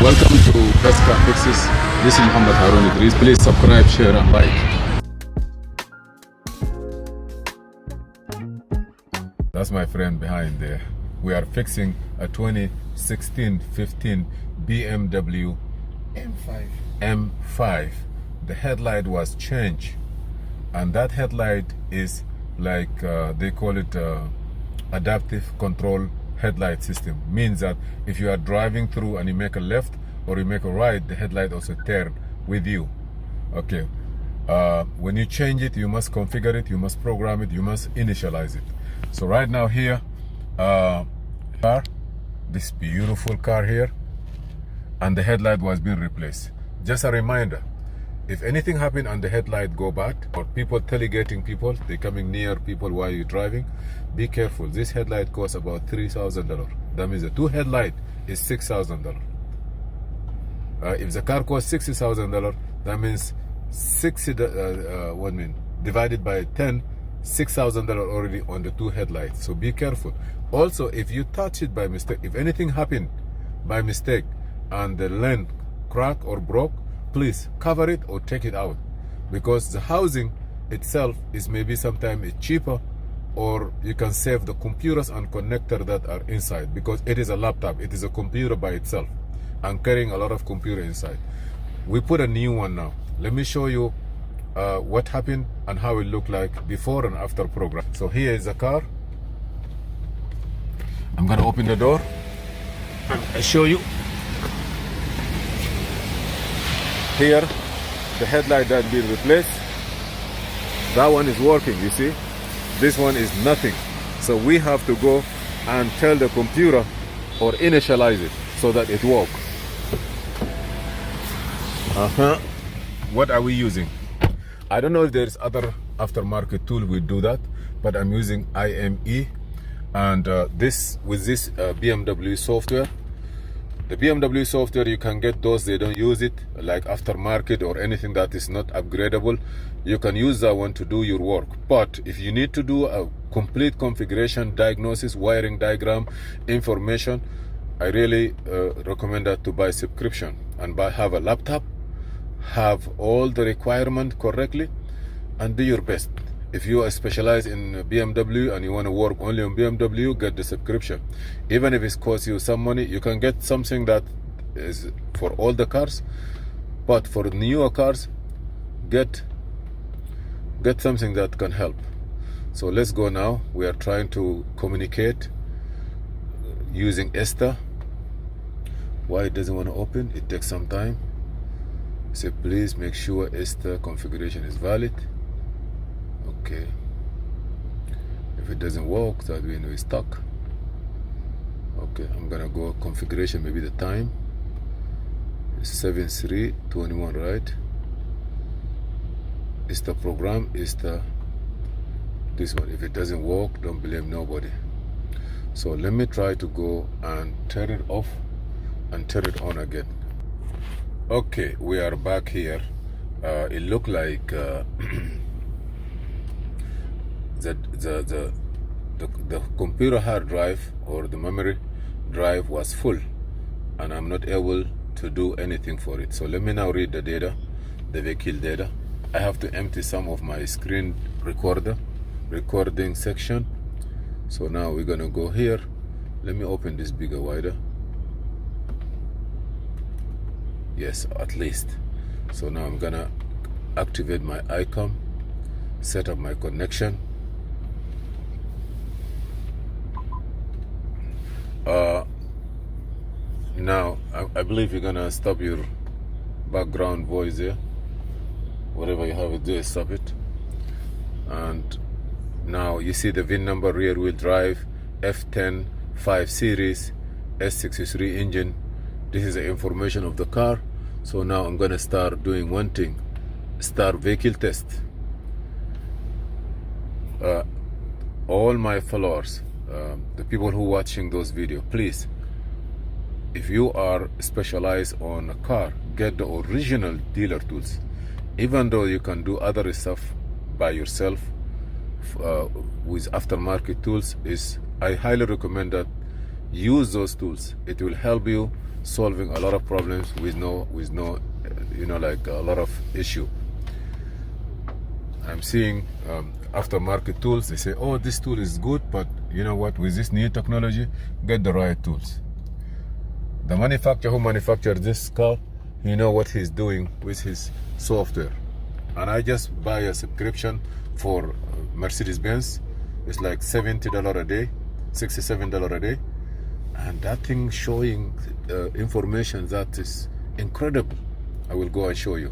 Welcome to CASHAPP Fixes. This is Mohamed. Please subscribe, share and like. That's my friend behind there. We are fixing a 2016-15 BMW M5. The headlight was changed, and that headlight is like they call it adaptive control headlight system. Means that if you are driving through and you make a left or you make a right, the headlight also turn with you. Okay. When you change it, you must configure it, you must program it, you must initialize it. So right now here, this beautiful car here, and the headlight was being replaced. Just a reminder, if anything happen and the headlight go bad, or people tailgating people, they coming near people while you're driving, be careful. This headlight costs about $3,000. That means the two headlight is $6,000. If the car costs $60,000, that means divided by 10, $6,000 already on the two headlights. So be careful. Also, if you touch it by mistake, if anything happened by mistake and the lens crack or broke, please cover it or take it out, because the housing itself is maybe sometimes it's cheaper, or you can save the computers and connector that are inside, because it is a laptop, it is a computer by itself and carrying a lot of computer inside. We put a new one now. Let me show you what happened and how it looked like before and after program. So here is the car. I'm gonna open the door and I show you. Here, the headlight that being replaced. That one is working, you see. This one is nothing. So we have to go and tell the computer or initialize it so that it works. What are we using? I don't know if there's other aftermarket tool will do that, but I'm using IME, and with this BMW software. The BMW software, you can get those, they don't use it, like aftermarket or anything that is not upgradable. You can use that one to do your work. But if you need to do a complete configuration, diagnosis, wiring diagram, information, I really recommend that to buy subscription and have a laptop, have all the requirement correctly, and do your best. If you are specialized in BMW and you want to work only on BMW, get the subscription. Even if it costs you some money, you can get something that is for all the cars. But for newer cars, get something that can help. So let's go now. We are trying to communicate using ESTA. Why it doesn't want to open? It takes some time. Say please make sure ESTA configuration is valid. Okay. If it doesn't work, that we know it's stuck. Okay, I'm gonna go configuration, maybe the time is 7321, right? It's the program, is the this one. If it doesn't work, don't blame nobody. So let me try to go and turn it off and turn it on again. Okay, we are back here. It looked like the computer hard drive or the memory drive was full, and I'm not able to do anything for it. So let me now read the data, the vehicle data. I have to empty some of my screen recording section. So now we're gonna go here. Let me open this bigger, wider. Yes, at least. So now I'm gonna activate my icon, set up my connection. Now I believe you're gonna stop your background voice there. Whatever you have it there, stop it. And now you see the VIN number, rear wheel drive, F10 5 series, S63 engine. This is the information of the car. So now I'm gonna start doing one thing, start vehicle test. All my followers, the people who watching those videos, please, if you are specialized on a car, get the original dealer tools. Even though you can do other stuff by yourself with aftermarket tools, I highly recommend that use those tools. It will help you solving a lot of problems with no you know, like a lot of issue. I'm seeing aftermarket tools, they say, oh, this tool is good, but you know what, with this new technology, get the right tools. The manufacturer who manufactured this car, he know what he's doing with his software. And I just buy a subscription for Mercedes-Benz. It's like $70 a day, $67 a day. And that thing showing information that is incredible. I will go and show you.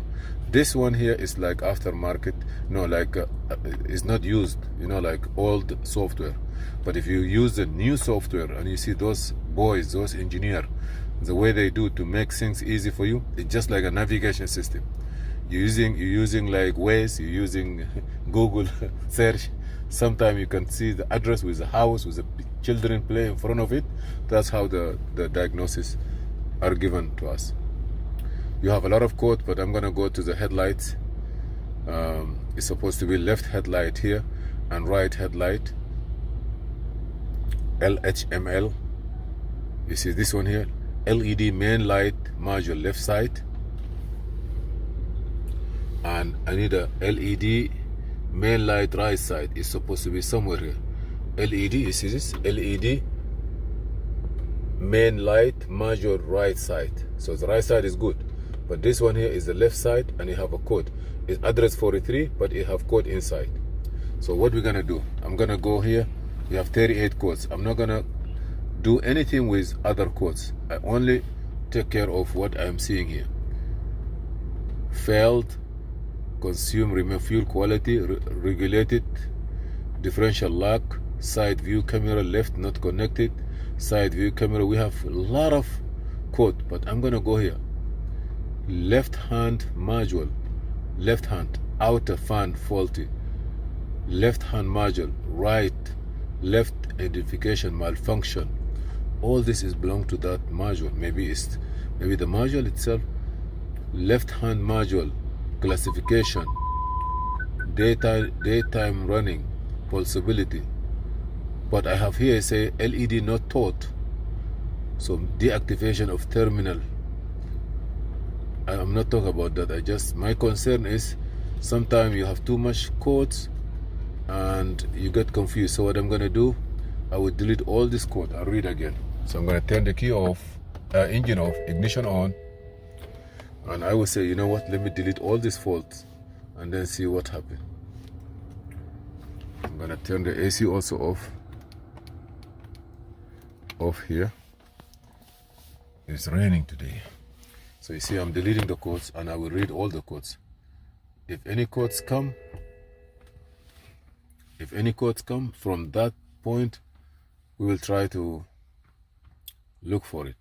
This one here is like aftermarket, no, like it's not used, you know, like old software. But if you use the new software and you see those boys, those engineers, the way they do to make things easy for you, it's just like a navigation system. You're using like Waze, you're using Google search. Sometimes you can see the address with the house, with the children play in front of it. That's how the diagnoses are given to us. You have a lot of code, but I'm gonna go to the headlights. It's supposed to be left headlight here and right headlight. LHML. You see this one here, LED main light module left side. And I need a LED main light right side. It's supposed to be somewhere here. LED, you see this? LED main light module right side. So the right side is good. But this one here is the left side, and you have a code. It's address 43, but you have code inside. So what we're gonna do, I'm gonna go here. You have 38 codes. I'm not gonna do anything with other codes. I only take care of what I'm seeing here. Failed, consume, remove fuel quality, regulated, differential lock, side view camera left not connected, side view camera. We have a lot of code, but I'm gonna go here. Left hand module, left hand outer fan faulty, left hand module right left identification malfunction. All this is belong to that module. Maybe the module itself. Left hand module classification, daytime running, pulsability. But I have here say LED not taught, so deactivation of terminal. I'm not talking about that. My concern is sometimes you have too much codes and you get confused. So what I'm gonna do, I will delete all this code. I'll read again. So I'm gonna turn the key off, engine off, ignition on, and I will say, you know what, let me delete all these faults and then see what happened. I'm gonna turn the AC also off here. It's raining today. So you see I'm deleting the codes, and I will read all the codes. If any codes come from that point, we will try to look for it.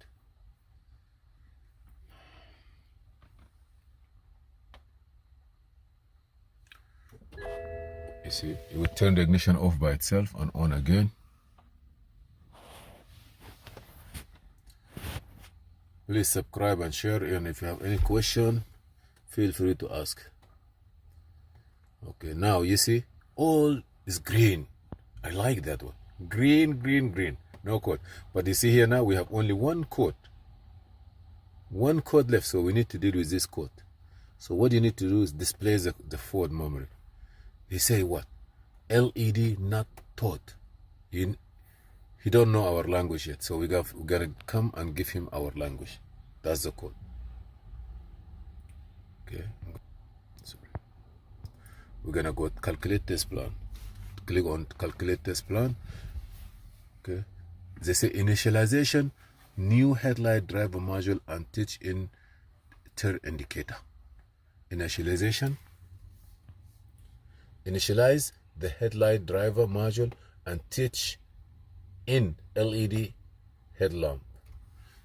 You see, it will turn the ignition off by itself and on again. Please subscribe and share, and if you have any question, feel free to ask. Okay, now you see, all is green. I like that one. Green, no code. But you see here now, we have only one code. One code left, so we need to deal with this code. So what you need to do is display the forward memory. He say what? LED not taught. He don't know our language yet, so we gotta come and give him our language. That's the code. Okay. Sorry. We're gonna go calculate test plan. Click on calculate test plan. Okay. They say initialization, new headlight driver module and teach in turn indicator. Initialization. Initialize the headlight driver module and teach in LED headlamp.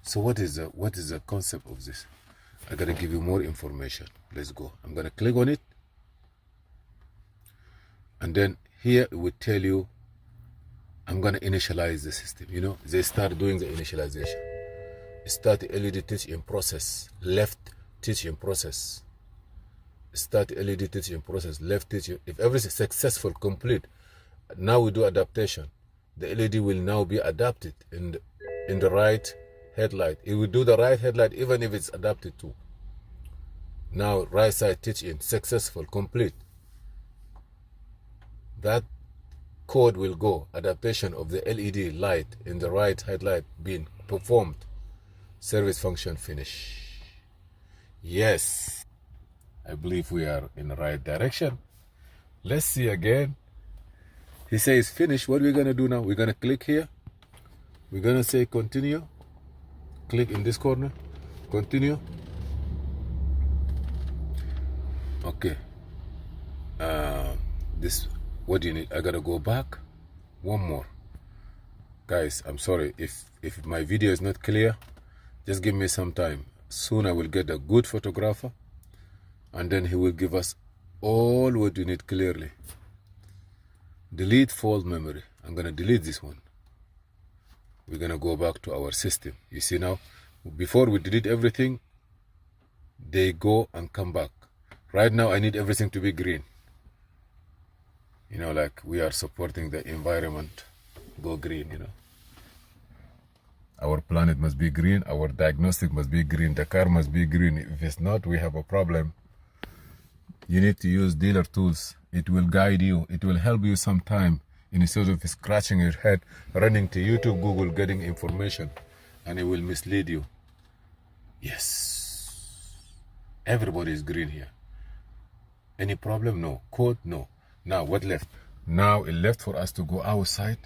So what is the concept of this? I gotta give you more information. Let's go. I'm gonna click on it, and then here it will tell you I'm gonna initialize the system. You know, they start doing the initialization. Start LED teach in process, left teach in process. Start LED teach in process, left teach. If everything is successful, complete, now we do adaptation. The LED will now be adapted in the right headlight. It will do the right headlight even if it's adapted to. Now right side teach in, successful, complete. That code will go, adaptation of the LED light in the right headlight being performed. Service function finish. Yes, I believe we are in the right direction. Let's see again. He says finish. What we're gonna do now, we're gonna click here. We're gonna say continue. Click in this corner, continue. Okay. This, what do you need? I gotta go back. One more. Guys, I'm sorry if my video is not clear. Just give me some time. Soon I will get a good photographer, and then he will give us all what you need clearly. Delete fault memory. I'm gonna delete this one. We're gonna go back to our system. You see now, before we delete everything, they go and come back. Right now I need everything to be green. You know, like we are supporting the environment. Go green, you know. Our planet must be green. Our diagnostic must be green. The car must be green. If it's not, we have a problem. You need to use dealer tools. It will guide you. It will help you sometime instead of scratching your head, running to YouTube, Google, getting information, and it will mislead you. Yes. Everybody is green here. Any problem? No. Code? No. Now, what left? Now, it left for us to go outside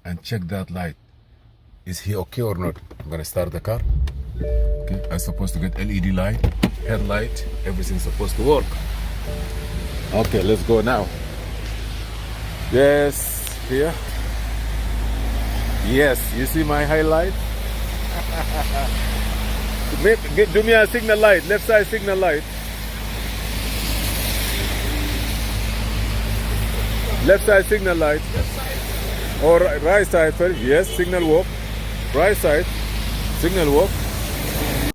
and check that light. Is he okay or not? I'm gonna start the car. Okay, I'm supposed to get LED light, headlight, everything's supposed to work. Okay, let's go now. Yes, here. Yes, you see my highlight? Do me a signal light, left side signal light. Left side signal light. Or right side, sorry. Yes, signal walk. Right side, signal walk.